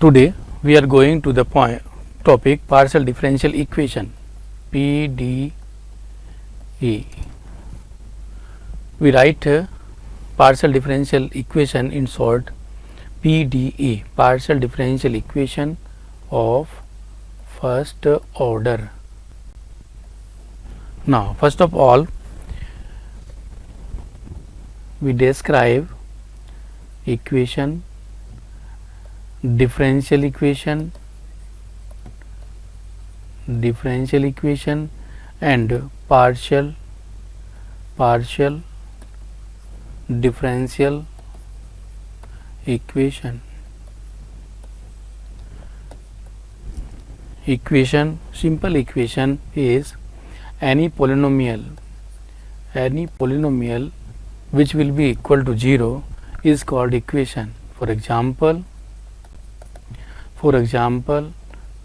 Today we are going to the topic partial differential equation PDE. We write partial differential equation in short PDE, partial differential equation of first order. Now first of all we describe equation, differential equation and partial differential equation. Simple equation is any polynomial which will be equal to 0 is called equation. For example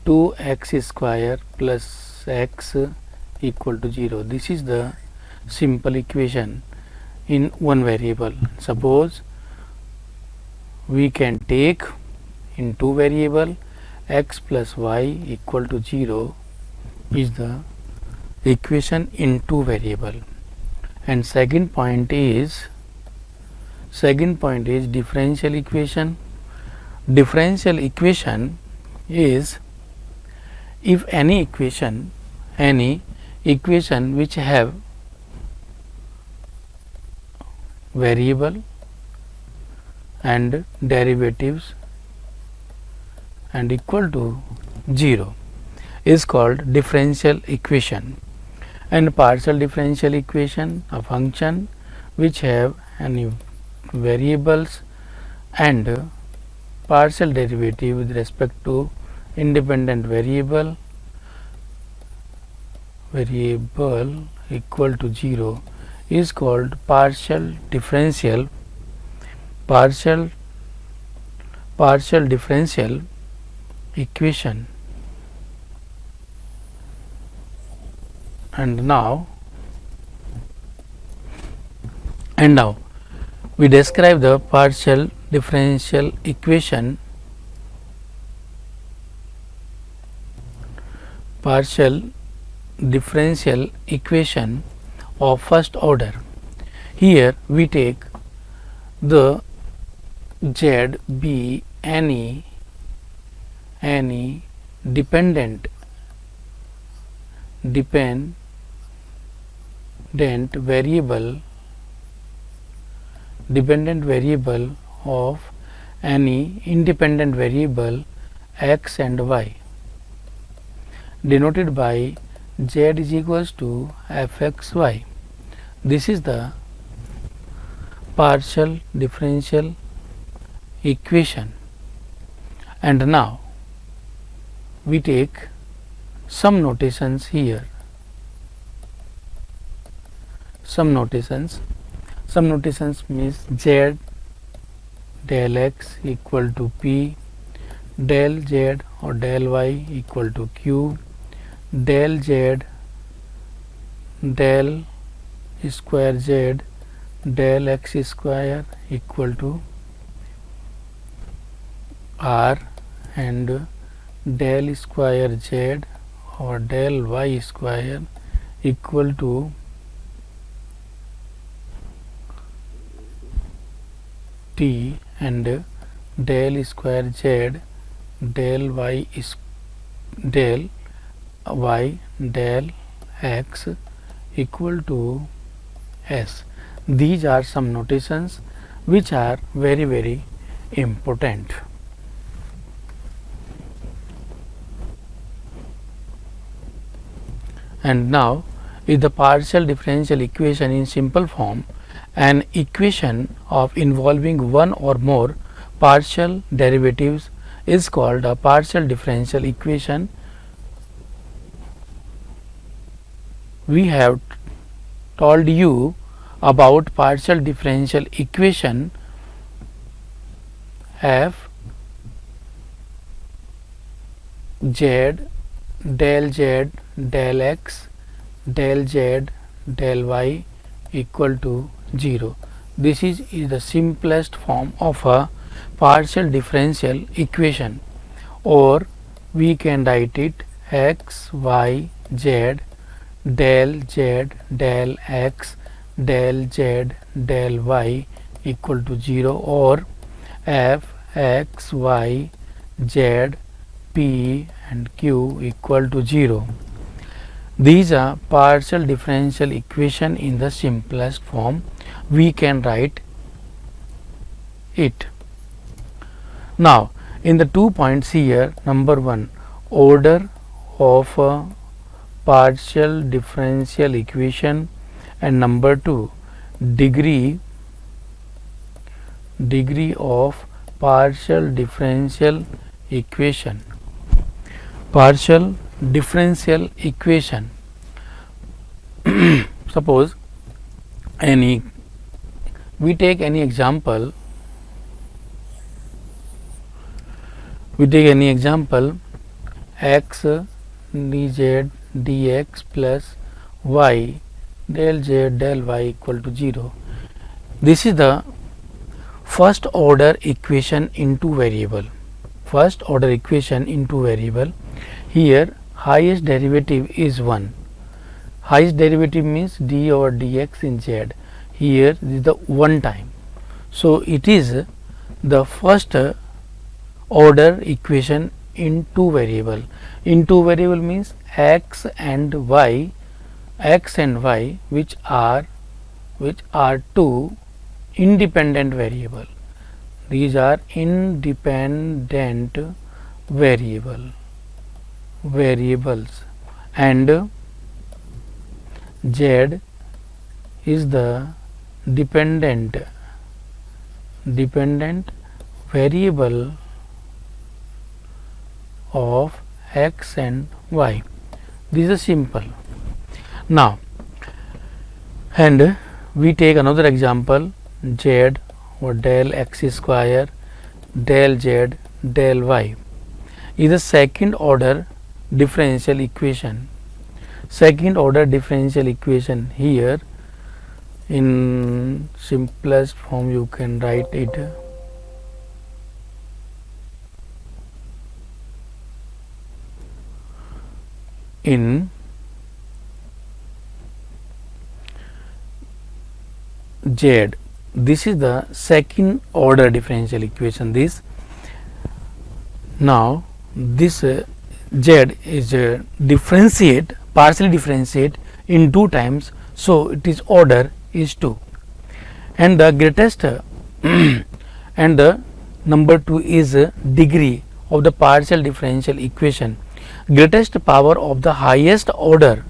2x square plus x equal to 0. This is the simple equation in one variable. Suppose we can take in two variable x plus y equal to 0 is the equation in two variable. And second point is differential equation. Differential equation is if any equation which have variable and derivatives and equal to 0 is called differential equation. And partial differential equation, a function which have any variables and partial derivative with respect to independent variable equal to 0 is called partial differential equation. And now we describe the partial differential equation of first order. Here we take the z be any dependent variable of any independent variable x and y, denoted by z is equals to fxy. This is the partial differential equation. And now we take some notations here. Some notations means z del x equal to p, del z or del y equal to q, del z del square z del x square equal to r, and del square z or del y square equal to t, and del square z del y del x equal to s. These are some notations which are very important. And now is the partial differential equation in simple form, an equation of involving one or more partial derivatives is called a partial differential equation. We have told you about partial differential equation f z del z del x del z del y equal to 0. This is the simplest form of a partial differential equation. or we can write it x, y, z, del z, del x, del z, del y equal to 0, or f, x, y, z, p and q equal to 0. These are partial differential equation in the simplest form. We can write it. Now, in the 2 points here, number 1, order of a partial differential equation, and number 2, degree of partial differential equation. Partial differential equation. Suppose we take any example. X dz dx plus y del z del y equal to 0. This is the first order equation in two variable. Here highest derivative is 1. Highest derivative means d over dx in z. Here is the one time. So it is the first order equation in two variable. In two variable means x and y, which are two independent variable. These are independent variables, and z is the dependent variable of x and y. This is simple. Now, and we take another example, z or del x square del z del y is a second order differential equation. Here in simplest form you can write it in z. This is the second order differential equation. This z is partially differentiate in two times, so its order is 2, and the greatest and the number 2 is degree of the partial differential equation. Greatest power of the highest order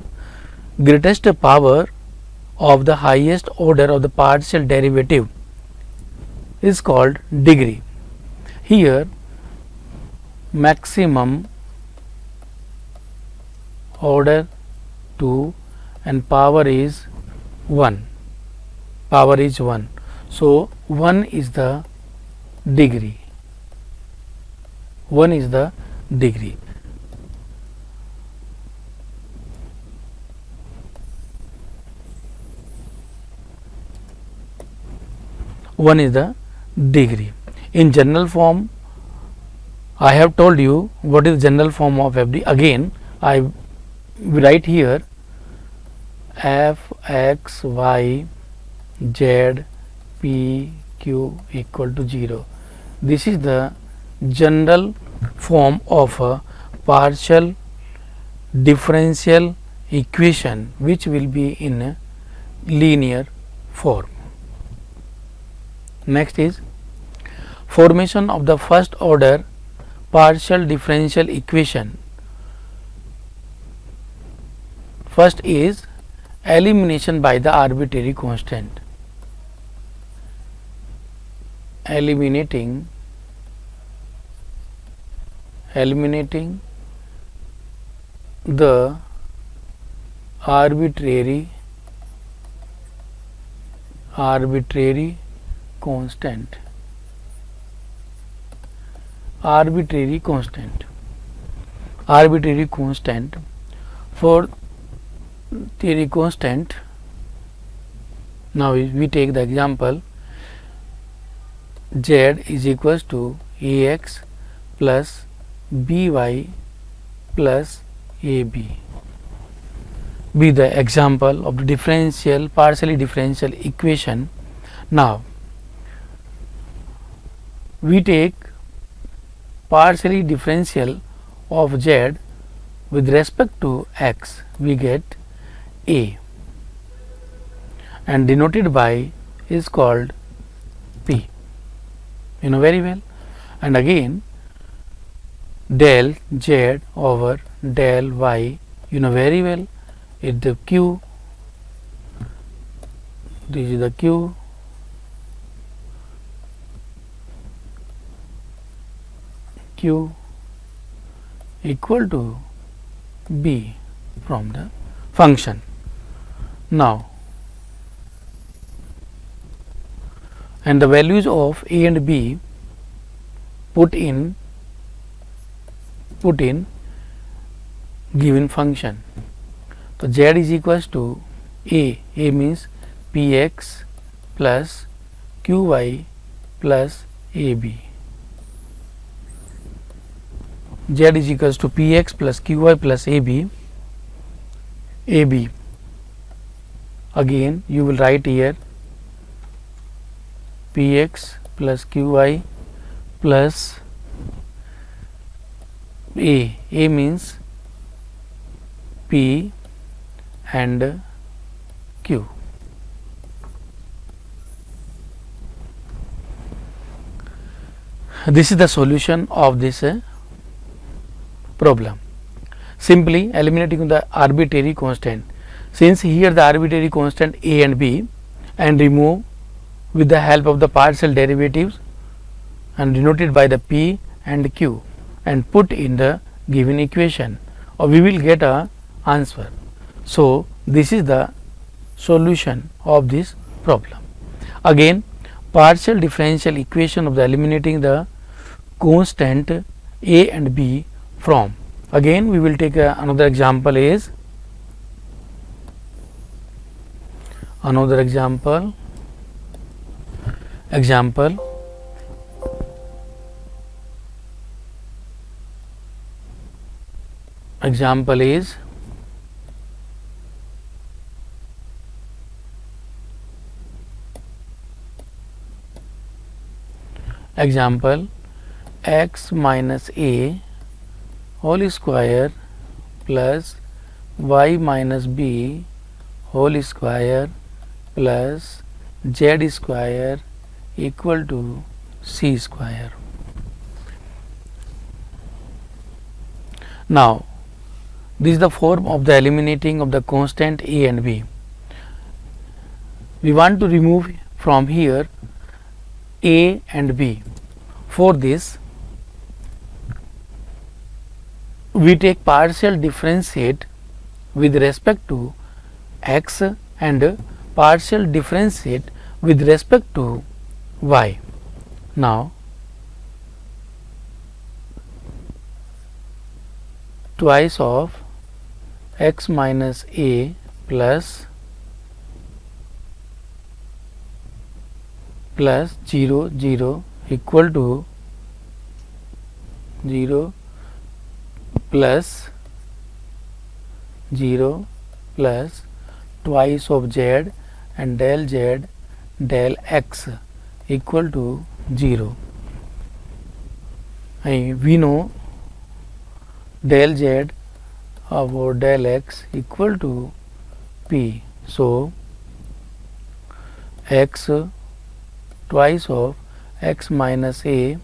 of the partial derivative is called degree. Here maximum order 2 and power is 1. So 1 is the degree. 1 is the degree. In general form, I have told you what is general form of FD. Again, I write here f x y z p q equal to 0. This is the general form of a partial differential equation which will be in a linear form. Next is formation of the first order partial differential equation. First is elimination by the arbitrary constant. Eliminating the arbitrary constant. For theory constant, now we take the example z is equals to ax plus by plus ab be the example of the partially differential equation. Now we take partially differential of z with respect to x, we get a, and denoted by is called p, you know very well. And again del z over del y, you know very well, it the q, this is the q, q equal to b from the function. Now and the values of a and b put in given function. So z is equals to a means px plus qy plus ab. Z is equals to px plus qy plus ab. Again you will write here px plus qy plus a means p and q. This is the solution of this problem. Simply eliminating the arbitrary constant, since here the arbitrary constant a and b, and remove with the help of the partial derivatives and denoted by the p and q, and put in the given equation, or we will get a answer. So this is the solution of this problem. Again partial differential equation of the eliminating the constant a and b from. Again we will take another example is example is x minus a whole square plus y minus b whole square plus z square equal to c square. Now this is the form of the eliminating of the constant a and b. We want to remove from here a and b. For this we take partial differentiate with respect to x and partial differentiate with respect to y. Now twice of x minus a plus 0 0 equal to 0 plus 0 plus twice of z and del z del x equal to 0. And we know del z over del x equal to p. So x twice of x minus a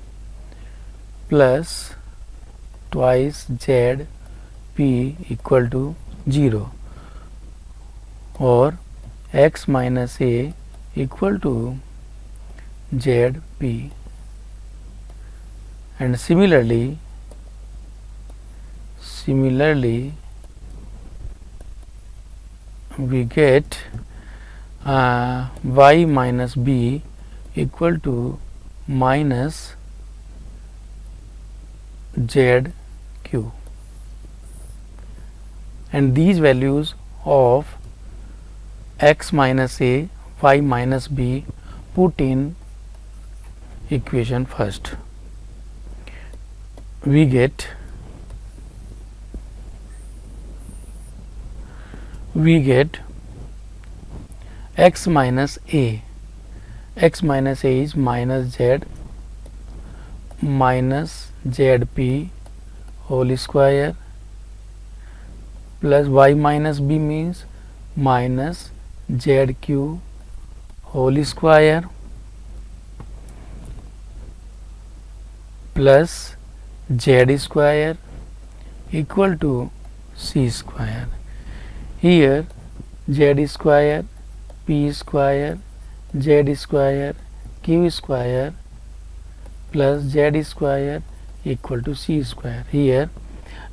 plus twice z p equal to 0, or x minus a equal to z p, and similarly we get y minus b equal to minus z q, and these values of x minus a, y minus b put in equation first. we get x minus a. X minus a is minus z minus zp whole square plus y minus b means minus zq whole square plus z square equal to c square. Here z square, p square, z square, q square plus z square equal to c square. Here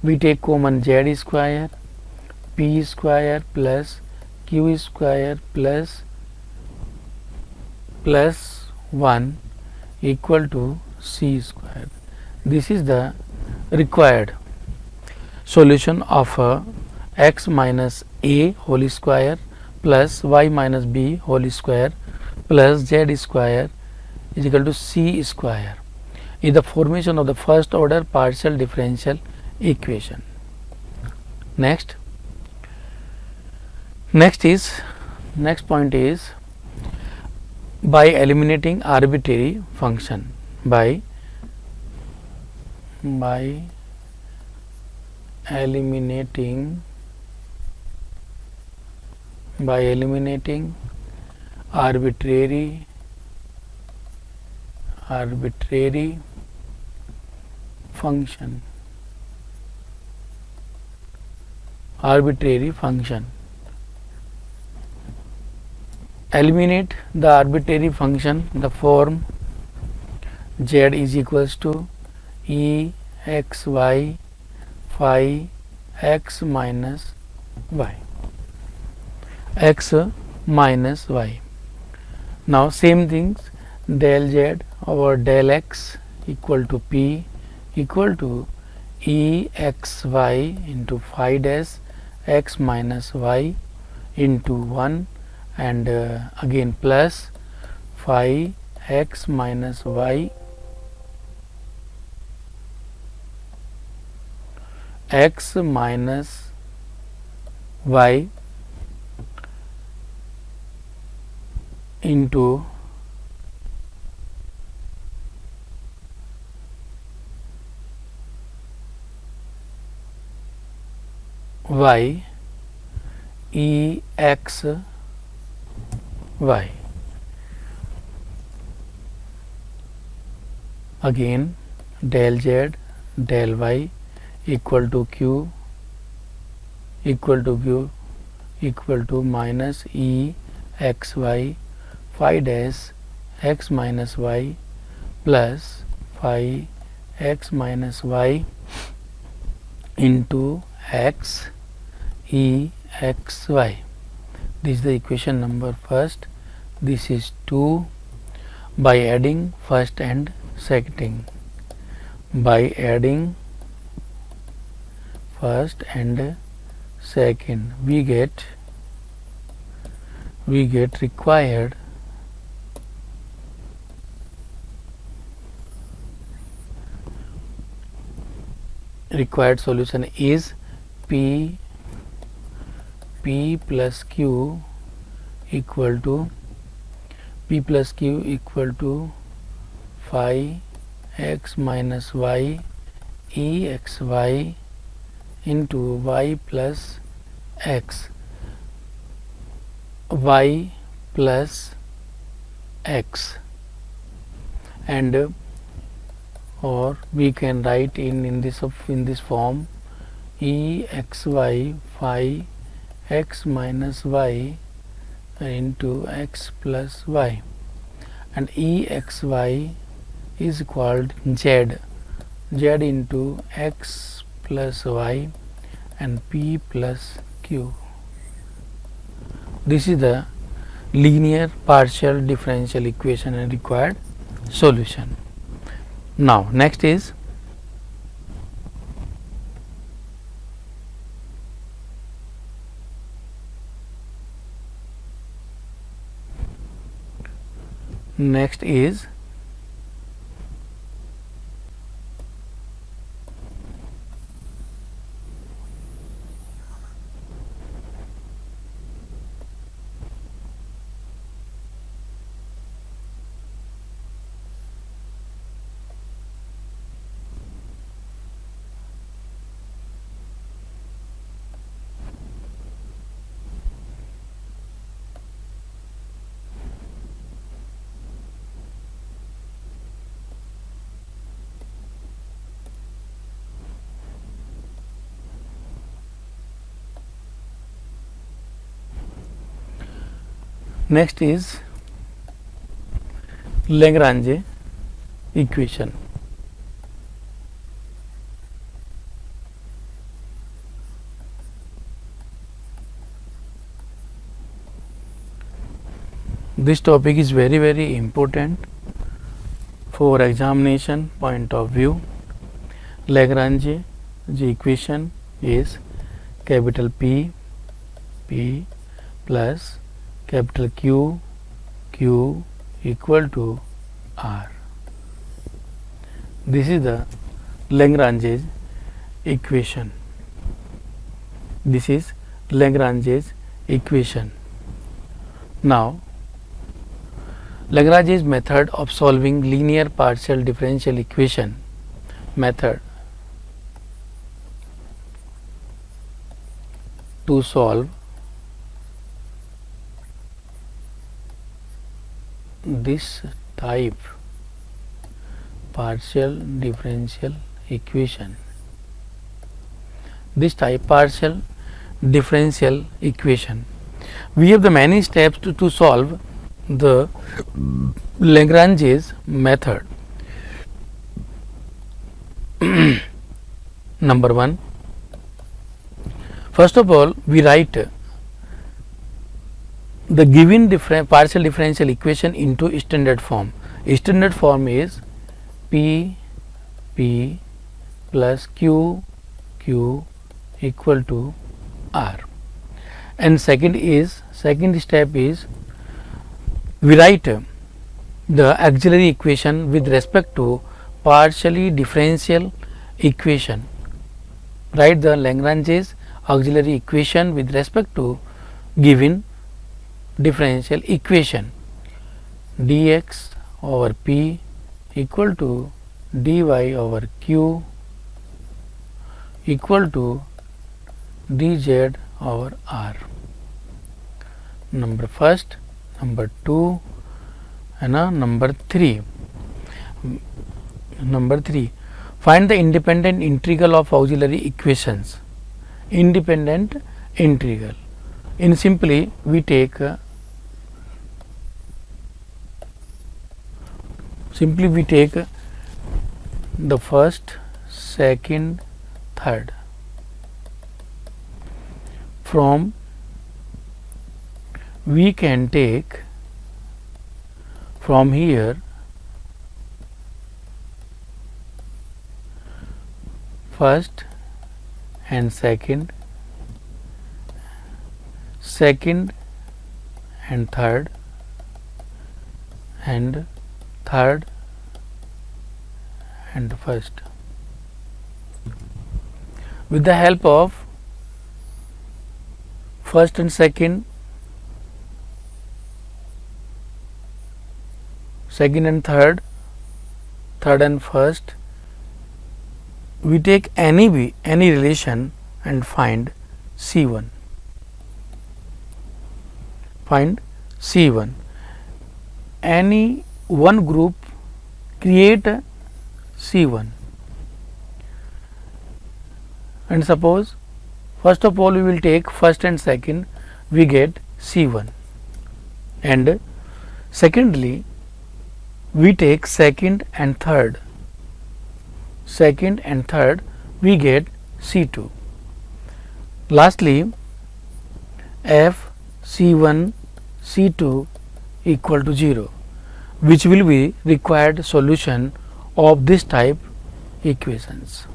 we take common z square, p square plus q square plus 1 equal to c square. This is the required solution of x minus a whole square plus y minus b whole square plus z square is equal to c square is the formation of the first order partial differential equation. Next point is by eliminating arbitrary function, by eliminating arbitrary function. Eliminate the arbitrary function. The form z is equals to e x y phi x minus y. Now same things, del z over del x equal to p equal to e x y into phi dash x minus y into 1 and again plus phi x minus y x minus y into y e x y. Again del z del y equal to q equal to minus e x y phi dash x minus y plus phi x minus y into x e x y. This is the equation number first. This is 2 by adding first and second. By adding first and second we get required solution is p plus q equal to phi x minus y e x y into y plus x and or we can write in this form e x y phi x minus y into x plus y, and e x y is called z into x plus y and p plus q. This is the linear partial differential equation and required solution. Now next is Next is Lagrange equation. This topic is very important for examination point of view. Lagrange equation is capital P plus capital Q equal to R. This is the Lagrange equation. This is Lagrange equation. Now, Lagrange's method of solving linear partial differential equation method to solve this type partial differential equation. This type partial differential equation. We have the many steps to solve the Lagrange's method. Number 1, first of all we write the given partial differential equation into standard form. Standard form is P plus Q equal to R. And second step is we write the auxiliary equation with respect to partially differential equation. Write the Lagrange's auxiliary equation with respect to given differential equation. Dx over P equal to dy over Q equal to dz over R. Number first, number 2 and number 3. Number 3, find the independent integral of auxiliary equations. Independent integral. In simply we take the first, second, third. From we can take from here first and second, second and third, and third and first. With the help of first and second, second and third, third and first, we take any relation and find C1. Find C1. Any one group create a C1. And suppose first of all we will take first and second, we get C1. And secondly we take second and third. Second and third we get C2. Lastly F C1 C2 equal to 0, which will be required solution of this type equations.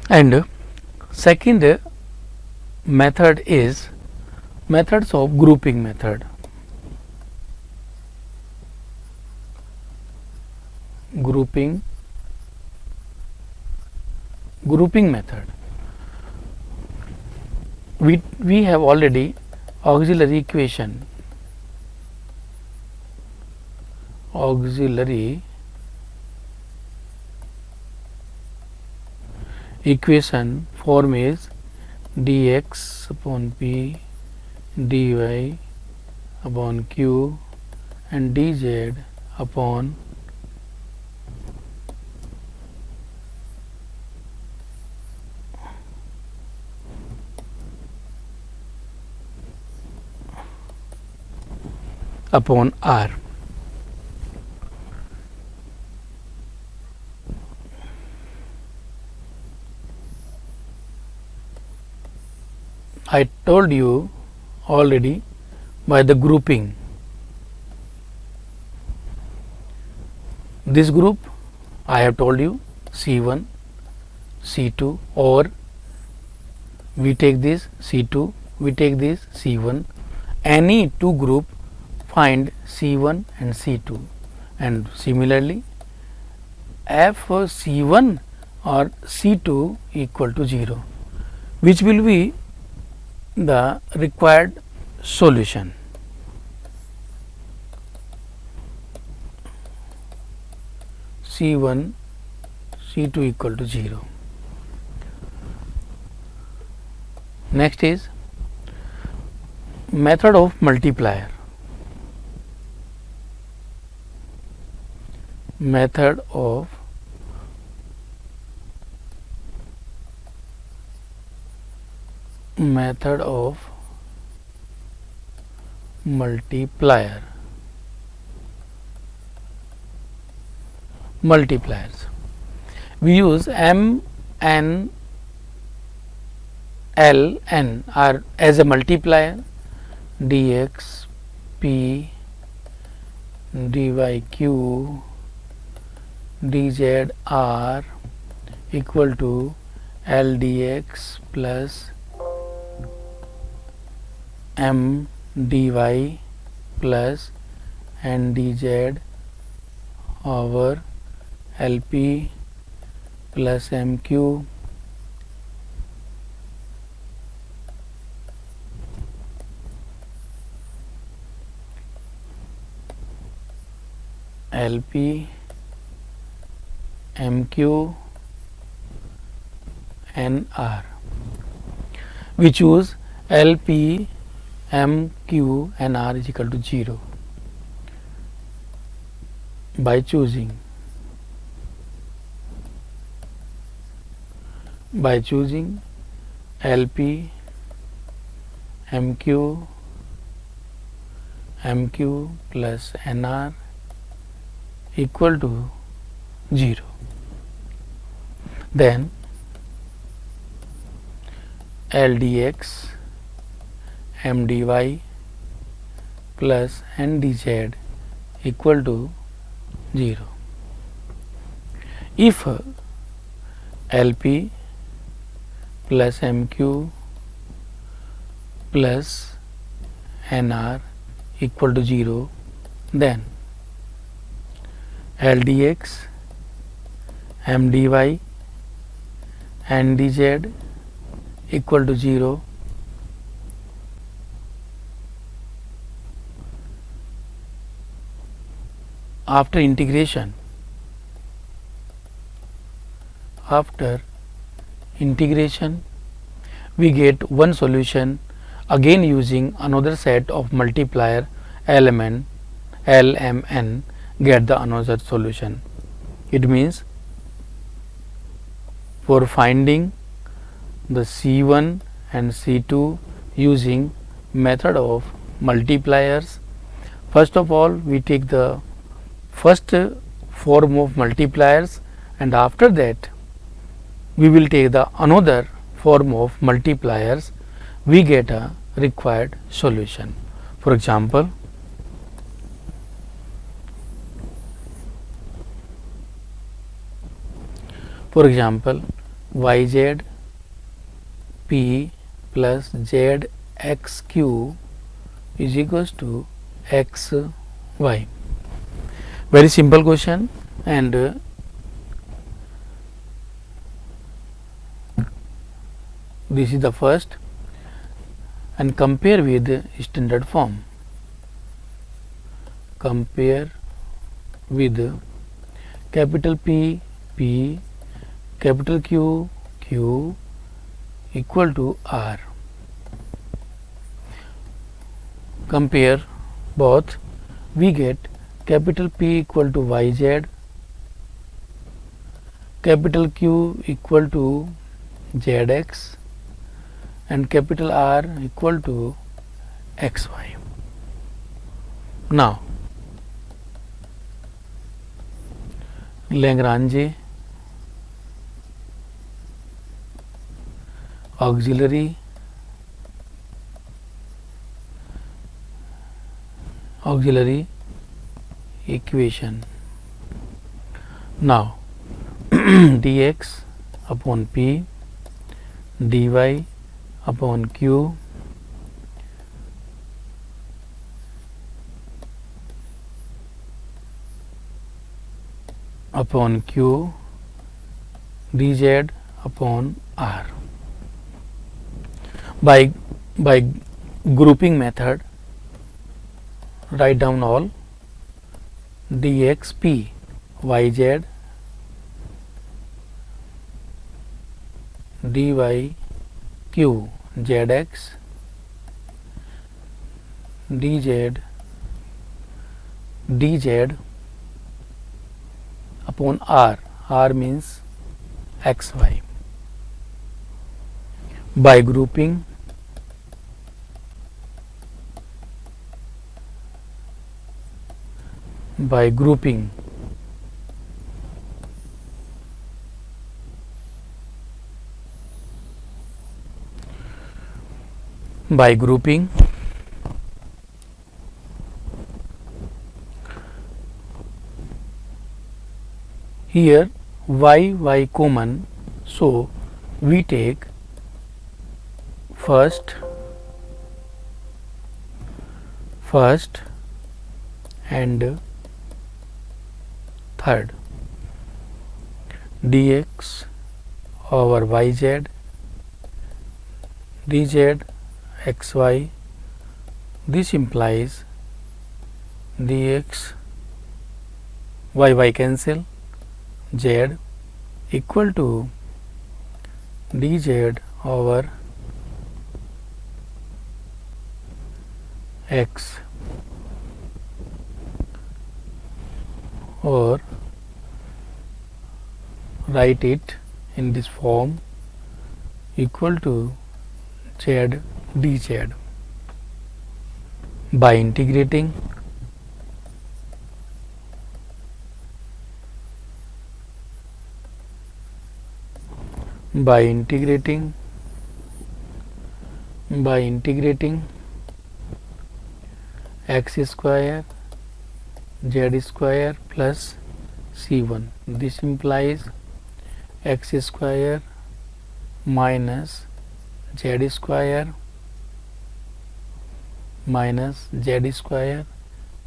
And second method is methods of grouping method. Grouping method. We have already auxiliary equation. Auxiliary equation form is dx upon p dy upon q and dz upon upon R. I told you already by the grouping. This group I have told you C1, C2, or we take this C2, we take this C1. Any two group find C1 and C2, and similarly f C1 or C2 equal to 0, which will be the required solution. C1, C2 equal to 0. Next is method of multiplier. Method of multiplier. Multipliers. We use M, N, L, N are as a multiplier. Dx, P, dy, Q, dz, R equal to L dx plus M dy plus N dz over LP plus MQ LP MQ NR. We choose LP MQ and R is equal to 0 by choosing LP MQ plus NR equal to 0. Then LDX MDY plus NDZ equal to 0. If LP plus MQ plus NR equal to 0, then LDX MDY NDZ equal to 0. After integration, we get one solution, again using another set of multiplier LMN, get the another solution. It means for finding the C1 and C2 using method of multipliers, first of all we take the first form of multipliers, and after that we will take the another form of multipliers, we get a required solution. For example, YZ P plus ZXQ is equals to XY. Very simple question, and this is the first, and compare with standard form. Compare with capital P, capital Q equal to R. Compare both, we get capital P equal to YZ, capital Q equal to ZX, and capital R equal to XY. Now Lagrange auxiliary equation. Now dx upon p dy upon q upon q dz upon r. By grouping method, write down all dx p yz dy q zx dz upon r means xy. By grouping by grouping here y common, so we take first and third dx over yz dz xy. This implies dx y cancel, z equal to dz over x, or write it in this form equal to z dz. By integrating x square z square plus c1. This implies x square minus z square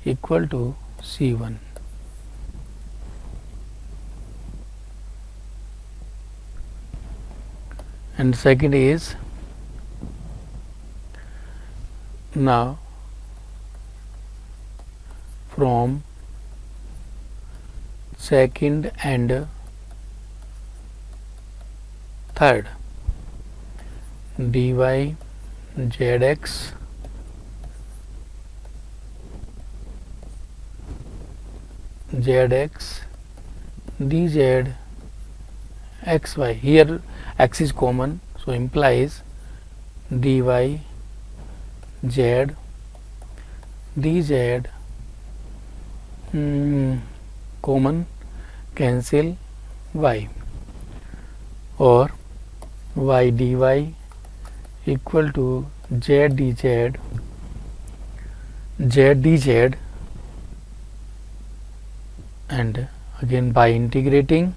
equal to c1. And second is, now from second and third dy zx dz xy. Here x is common, so implies dy z dz common, cancel y, or y dy equal to z dz, and again by integrating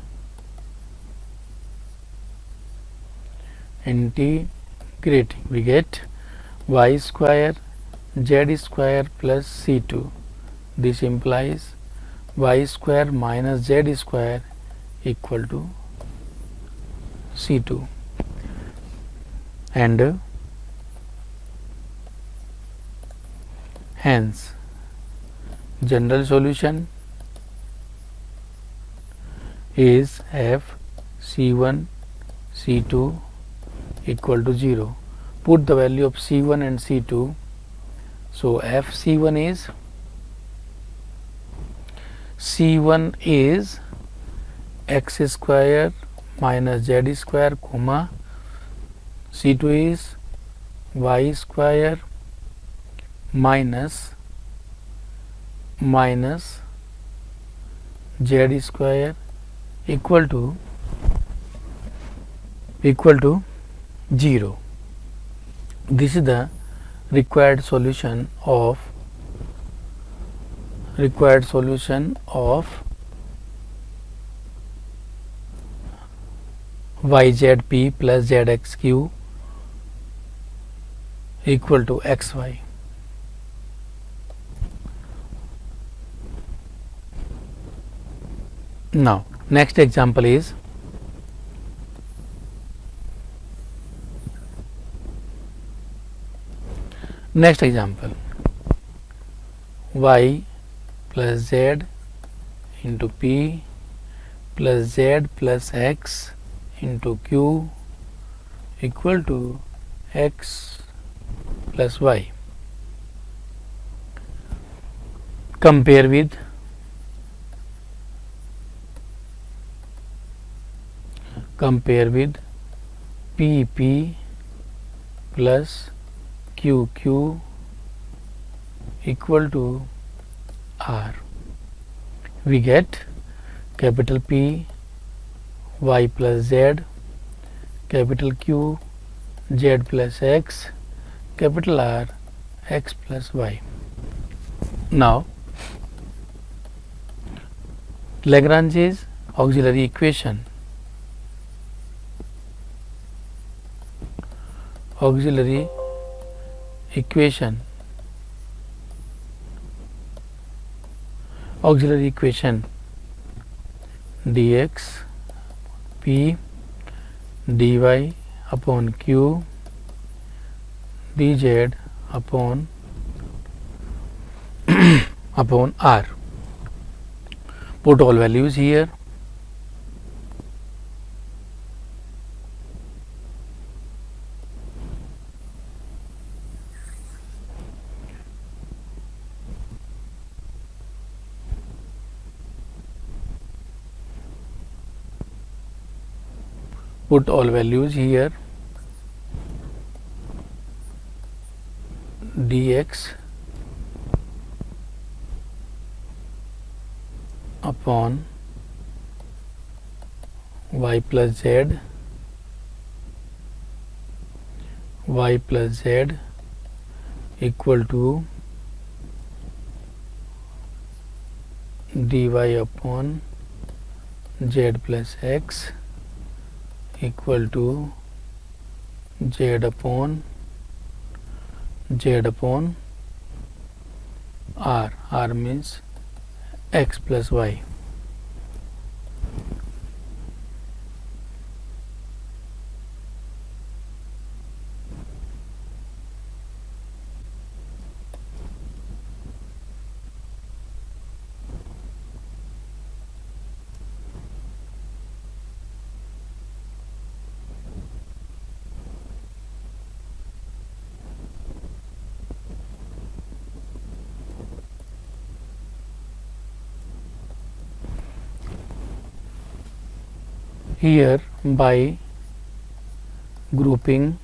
we get y square z square plus c2. This implies y square minus z square equal to c2, and hence general solution is f c1 c2 equal to 0. Put the value of c1 and c2. So f c1 is x square minus z square comma c2 is y square minus minus z square equal to 0. This is the required solution of yzp plus zxq equal to xy. Now next example is y plus z into p plus z plus x into q equal to x plus y. Compare with pp plus qq equal to r. We get capital P y plus z, capital Q z plus x, capital R x plus y. Now Lagrange's auxiliary equation dx p dy upon q dz upon r. Put all values here. Put all values here. Dx upon y plus z equal to dy upon z plus x equal to z upon r. R means x plus y. Here by grouping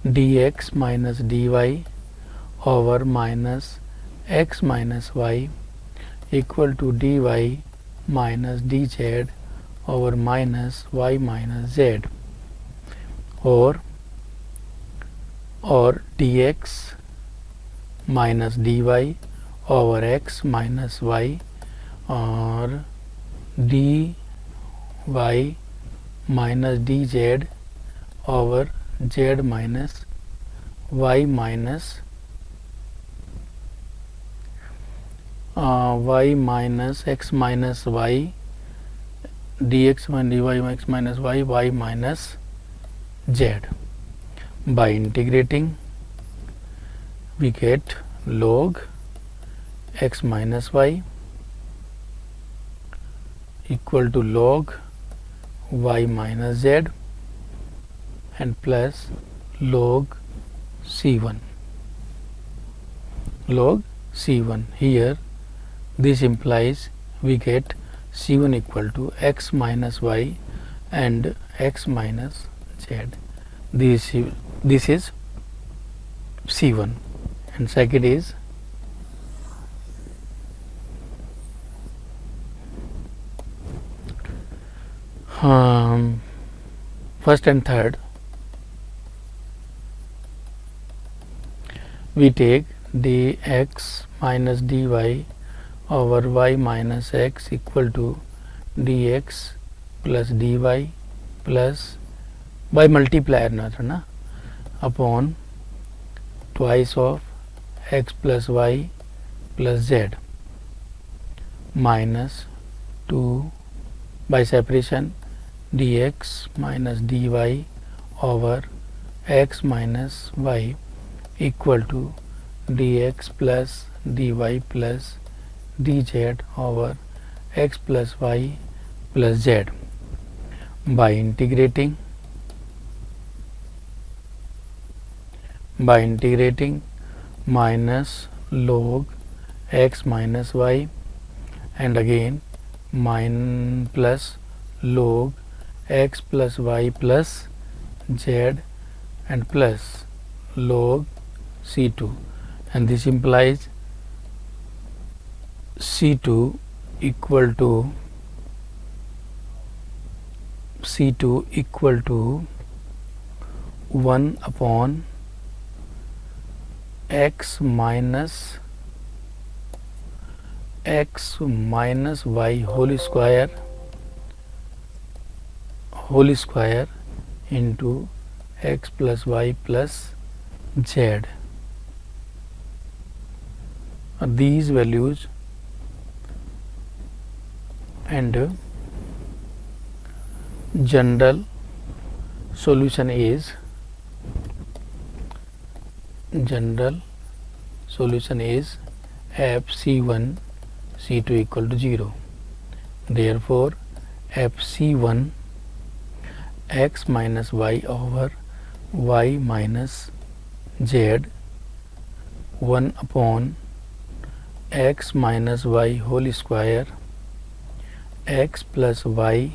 dx minus dy over minus x minus y equal to dy minus dz over minus y minus z, or dx minus dy over x minus y, or dy minus dz over z minus y minus x minus y, dx minus dy x minus y minus z. By integrating we get log x minus y equal to log y minus z and plus log c1. Here this implies we get c1 equal to x minus y and x minus z. This is C1, and second is first and third. We take dx minus dy over y minus x equal to dx plus dy plus by multiplier na upon twice of x plus y plus z minus 2 by separation dx minus dy over x minus y equal to dx plus dy plus dz over x plus y plus z. By integrating minus log x minus y and again plus log x plus y plus z and plus log C2, and this implies C2 equal to 1 upon x minus y whole square into x plus y plus z. These values, and general solution is FC1 C2 equal to 0. Therefore FC1 x minus y over y minus z 1 upon x minus y whole square x plus y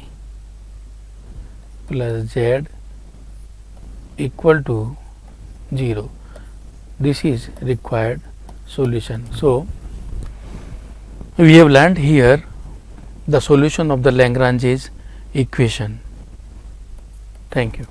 plus z equal to 0. This is required solution. So we have learned here the solution of the Lagrange's equation. Thank you.